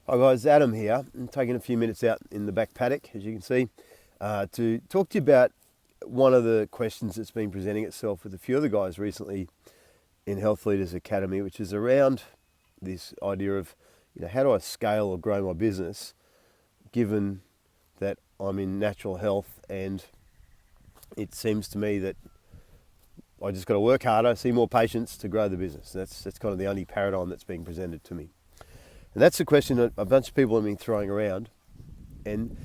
Hi guys, Adam here. I'm taking a few minutes out in the back paddock, as you can see, to talk to you about one of the questions that's been presenting itself with a few of the guys recently in Health Leaders Academy, which is around this idea of, how do I scale or grow my business given that I'm in natural health and it seems to me that I just got to work harder, see more patients to grow the business. That's kind of the only paradigm that's being presented to me. And that's the question that a bunch of people have been throwing around. And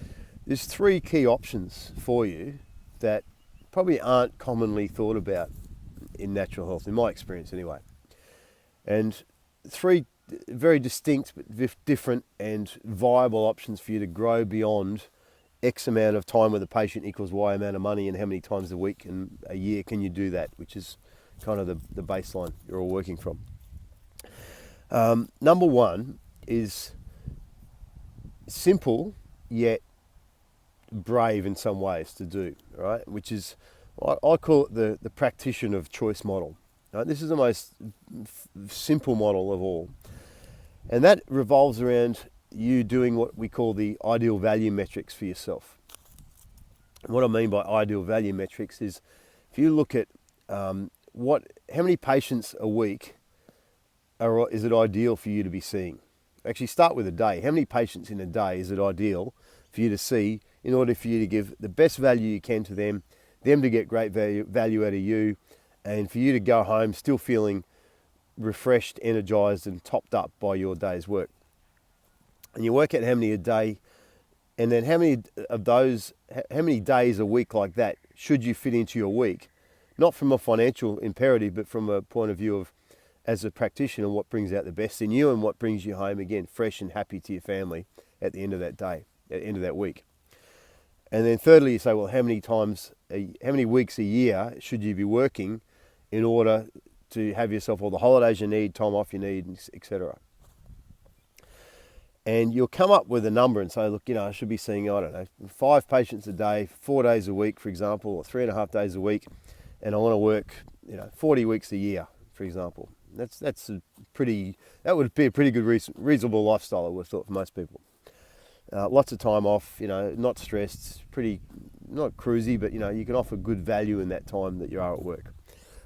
there's three key options for you that probably aren't commonly thought about in natural health, in my experience anyway. And three very distinct but different and viable options for you to grow beyond X amount of time with a patient equals Y amount of money, and how many times a week and a year can you do that, which is kind of the baseline you're all working from. Number one is simple yet brave in some ways to do, right? Which is, I call it the practitioner of choice model. Right? This is the most simple model of all. And that revolves around you doing what we call the ideal value metrics for yourself. And what I mean by ideal value metrics is if you look at how many patients a week is it ideal for you to be seeing? Actually, start with a day. How many patients in a day is it ideal for you to see in order for you to give the best value you can to them to get great value out of you, and for you to go home still feeling refreshed, energized, and topped up by your day's work? And you work out how many a day, and then how many days a week like that should you fit into your week, not from a financial imperative, but from a point of view of, as a practitioner, what brings out the best in you and what brings you home again fresh and happy to your family at the end of that day, at the end of that week. And then thirdly, you say, well, how many weeks a year should you be working in order to have yourself all the holidays you need, time off you need, etc. And you'll come up with a number and say, look, I should be seeing, 5 patients a day, 4 days a week, for example, or 3.5 days a week, and I want to work, 40 weeks a year, for example. That would be a pretty good, reasonable lifestyle, I would have thought, for most people. Lots of time off, not stressed, not cruisy, but you can offer good value in that time that you are at work.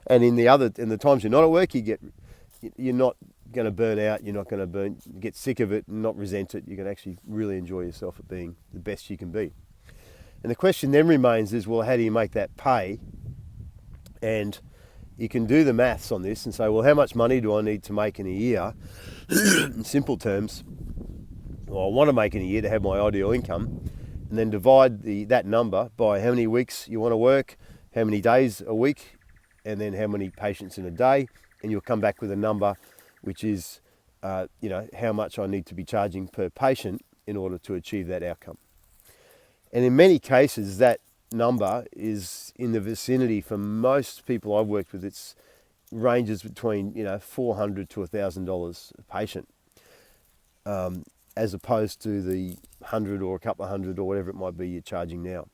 And in the times you're not at work, you're not going to burn out, you're not going to get sick of it and not resent it. You can actually really enjoy yourself at being the best you can be. And the question then remains is, well, how do you make that pay? And you can do the maths on this and say, well, how much money do I need to make in a year? In simple terms, well, I want to make in a year to have my ideal income, and then divide that number by how many weeks you want to work, how many days a week, and then how many patients in a day, and you'll come back with a number which is, how much I need to be charging per patient in order to achieve that outcome. And in many cases, that number is in the vicinity, for most people I've worked with, it's ranges between $400 to $1,000 a patient, as opposed to the 100 or a couple of hundred or whatever it might be you're charging now.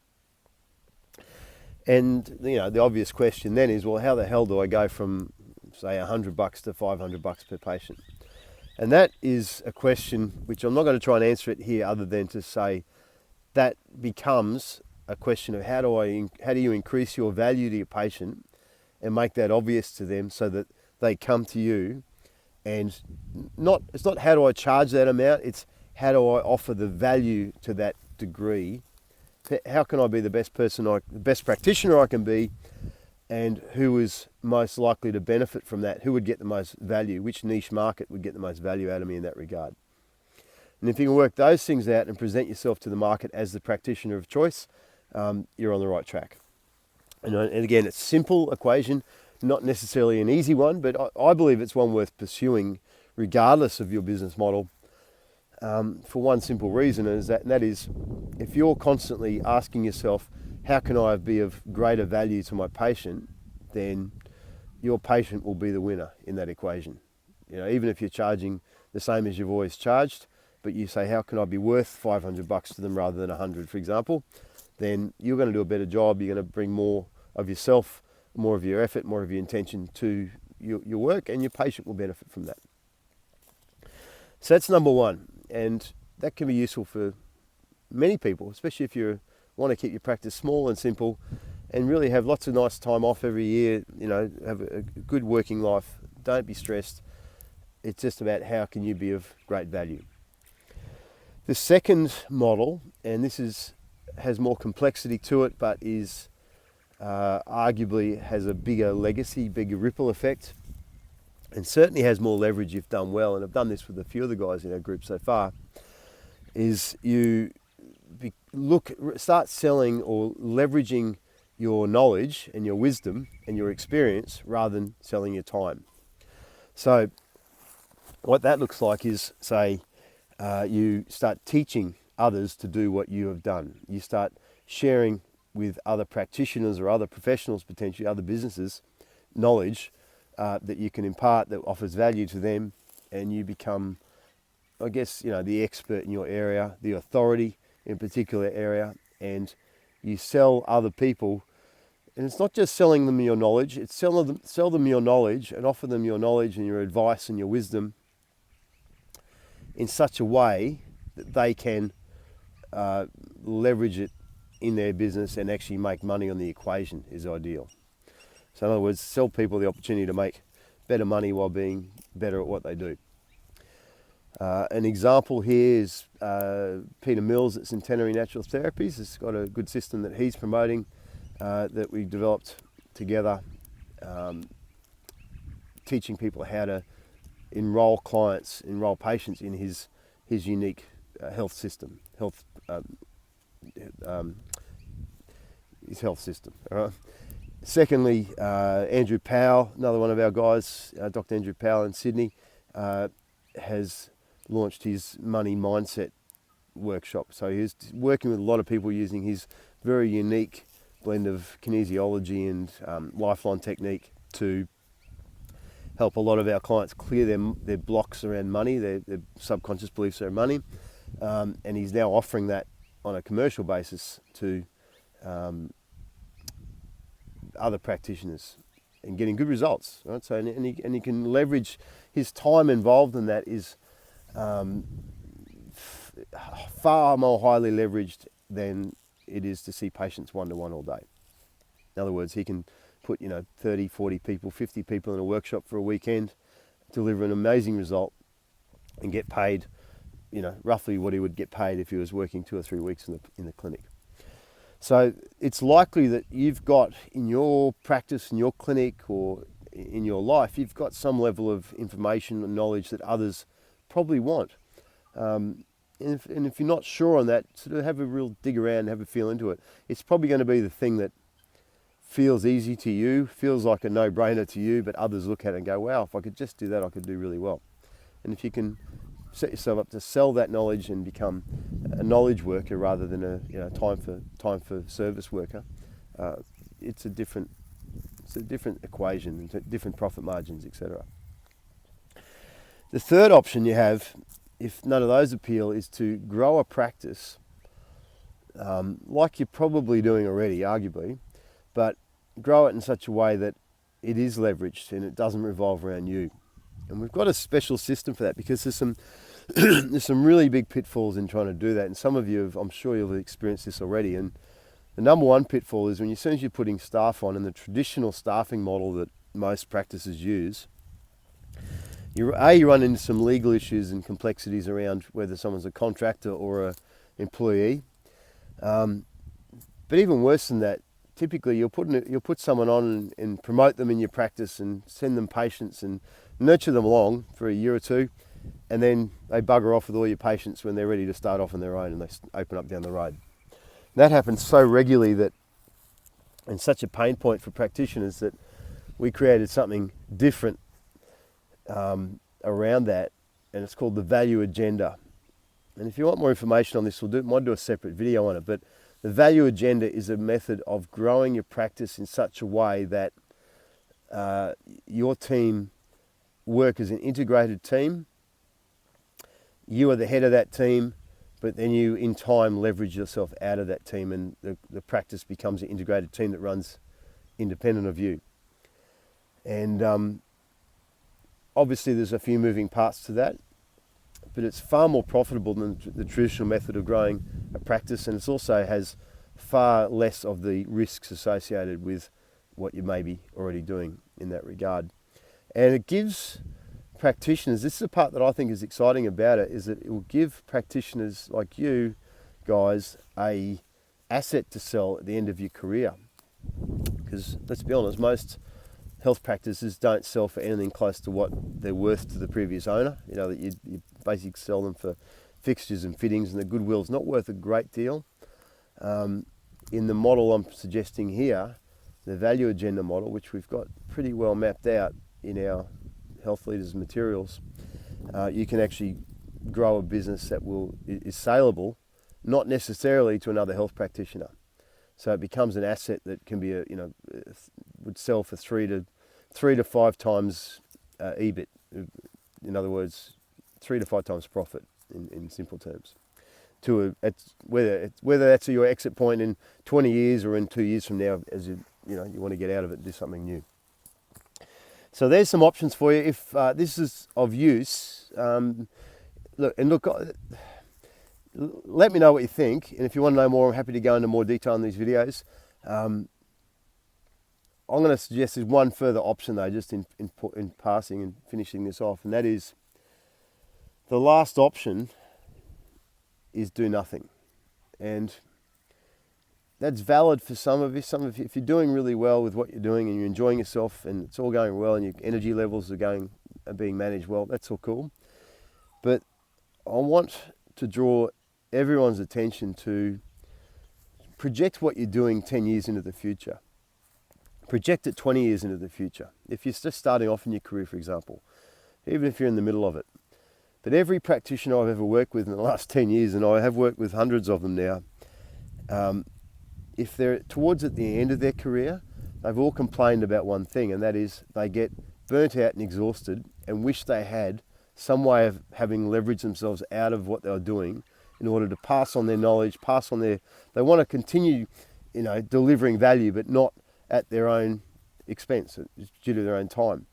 And the obvious question then is, well, how the hell do I go from, say, $100 to $500 per patient? And that is a question which I'm not going to try and answer it here, other than to say that becomes a question of how do you increase your value to your patient and make that obvious to them so that they come to you. And it's not how do I charge that amount, it's how do I offer the value to that degree. How can I be the best practitioner I can be, and who is most likely to benefit from that? Who would get the most value? Which niche market would get the most value out of me in that regard? And if you can work those things out and present yourself to the market as the practitioner of choice, you're on the right track. And again, it's a simple equation, not necessarily an easy one, but I believe it's one worth pursuing regardless of your business model, for one simple reason, and that is if you're constantly asking yourself, how can I be of greater value to my patient, then your patient will be the winner in that equation. Even if you're charging the same as you've always charged, but you say, how can I be worth $500 to them rather than 100, for example, then you're going to do a better job. You're going to bring more of yourself, more of your effort, more of your intention to your work, and your patient will benefit from that. So that's number one. And that can be useful for many people, especially if you want to keep your practice small and simple and really have lots of nice time off every year, have a good working life. Don't be stressed. It's just about how can you be of great value. The second model, and this has more complexity to it, but is arguably has a bigger legacy, bigger ripple effect, and certainly has more leverage if done well, and I've done this with a few of the guys in our group so far, is you start selling or leveraging your knowledge and your wisdom and your experience rather than selling your time. So what that looks like is, say, you start teaching others to do what you have done. You start sharing with other practitioners or other professionals, potentially other businesses, knowledge that you can impart that offers value to them, and you become, I guess, the expert in your area, the authority in a particular area, and you sell other people. And it's not just selling them your knowledge, it's sell them your knowledge and offer them your knowledge and your advice and your wisdom in such a way that they can leverage it in their business and actually make money on the equation is ideal. So in other words, sell people the opportunity to make better money while being better at what they do. An example here is Peter Mills at Centenary Natural Therapies. Has got a good system that he's promoting that we developed together, teaching people how to enroll patients in his unique health system, his health system. All right. Secondly, Andrew Powell, another one of our guys, Dr. Andrew Powell in Sydney, has launched his money mindset workshop. So he's working with a lot of people using his very unique blend of kinesiology and lifeline technique to help a lot of our clients clear their blocks around money, their subconscious beliefs around money. And he's now offering that on a commercial basis to other practitioners and getting good results. Right? So and he can leverage his time involved in that is far more highly leveraged than it is to see patients one-to-one all day. In other words, he can put 30, 40 people, 50 people in a workshop for a weekend, deliver an amazing result, and get paid, roughly what he would get paid if he was working 2 or 3 weeks in the clinic. So it's likely that you've got in your practice, in your clinic, or in your life, you've got some level of information and knowledge that others probably want. And if you're not sure on that, sort of have a real dig around, have a feel into it. It's probably going to be the thing that feels easy to you, feels like a no-brainer to you, but others look at it and go, wow, if I could just do that, I could do really well. And if you can set yourself up to sell that knowledge and become a knowledge worker rather than a time for service worker, it's a different equation, different profit margins, etc. The third option you have, if none of those appeal, is to grow a practice like you're probably doing already, arguably, but grow it in such a way that it is leveraged and it doesn't revolve around you. And we've got a special system for that because there's some there's some really big pitfalls in trying to do that. And some of you I'm sure you'll have experienced this already. And the number one pitfall is as soon as you're putting staff on, in the traditional staffing model that most practices use, you run into some legal issues and complexities around whether someone's a contractor or an employee. But even worse than that, typically you'll put someone on and promote them in your practice and send them patients and nurture them along for a year or two, and then they bugger off with all your patients when they're ready to start off on their own and they open up down the road. That happens so regularly that, and such a pain point for practitioners, that we created something different around that, and it's called the value agenda. And if you want more information on this, might do a separate video on it, but the value agenda is a method of growing your practice in such a way that your team work as an integrated team. You are the head of that team, but then you in time leverage yourself out of that team, and the practice becomes an integrated team that runs independent of you. And obviously there's a few moving parts to that, but it's far more profitable than the traditional method of growing a practice, and it also has far less of the risks associated with what you may be already doing in that regard. And it gives practitioners, this is the part that I think is exciting about it, is that it will give practitioners like you guys a asset to sell at the end of your career. Because let's be honest, most health practices don't sell for anything close to what they're worth to the previous owner. You know, that you basically sell them for fixtures and fittings, and the goodwill's not worth a great deal. In the model I'm suggesting here, the value agenda model, which we've got pretty well mapped out in our Health Leaders materials, you can actually grow a business that is saleable, not necessarily to another health practitioner. So it becomes an asset that can be would sell for 3 to 5 times EBIT. In other words, 3 to 5 times profit in simple terms. Whether that's your exit point in 20 years or in 2 years from now, as you want to get out of it and do something new. So there's some options for you. If this is of use, let me know what you think. And if you want to know more, I'm happy to go into more detail in these videos. I'm going to suggest there's one further option though, just in passing and finishing this off, and that is the last option is do nothing. And that's valid for some of you. If you're doing really well with what you're doing and you're enjoying yourself and it's all going well and your energy levels are being managed well, that's all cool. But I want to draw everyone's attention to project what you're doing 10 years into the future. Project it 20 years into the future. If you're just starting off in your career, for example, even if you're in the middle of it. But every practitioner I've ever worked with in the last 10 years, and I have worked with hundreds of them now, if they're towards at the end of their career, they've all complained about one thing, and that is they get burnt out and exhausted and wish they had some way of having leveraged themselves out of what they were doing in order to pass on their knowledge, they want to continue, delivering value, but not at their own expense, due to their own time.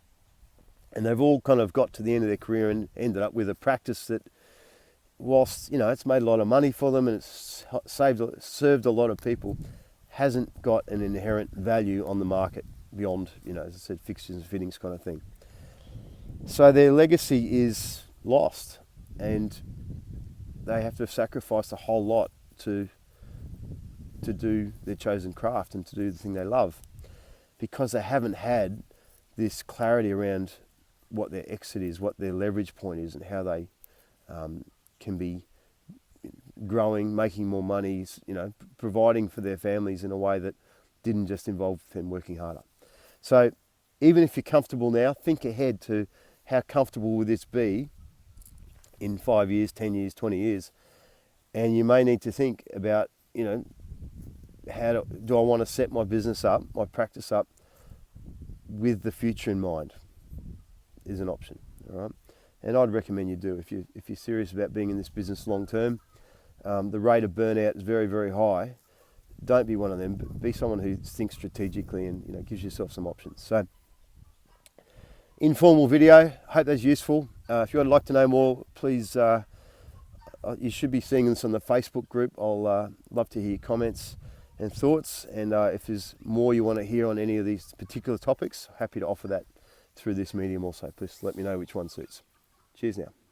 And they've all kind of got to the end of their career and ended up with a practice that, whilst it's made a lot of money for them and it's served a lot of people, hasn't got an inherent value on the market beyond, as I said, fixtures and fittings kind of thing. So their legacy is lost, and they have to sacrifice a whole lot to do their chosen craft and to do the thing they love, because they haven't had this clarity around what their exit is, what their leverage point is, and how they can be growing, making more money, providing for their families in a way that didn't just involve them working harder. So even if you're comfortable now, think ahead to how comfortable will this be in 5 years, 10 years, 20 years. And you may need to think about, how do I want to set my business up, my practice up with the future in mind, is an option, all right? And I'd recommend you do. If you're serious about being in this business long term, the rate of burnout is very, very high. Don't be one of them, but be someone who thinks strategically and gives yourself some options. So, informal video. Hope that's useful. If you would like to know more, please, you should be seeing this on the Facebook group. I'll love to hear your comments and thoughts. And if there's more you want to hear on any of these particular topics, happy to offer that through this medium also. Please let me know which one suits. Cheers now.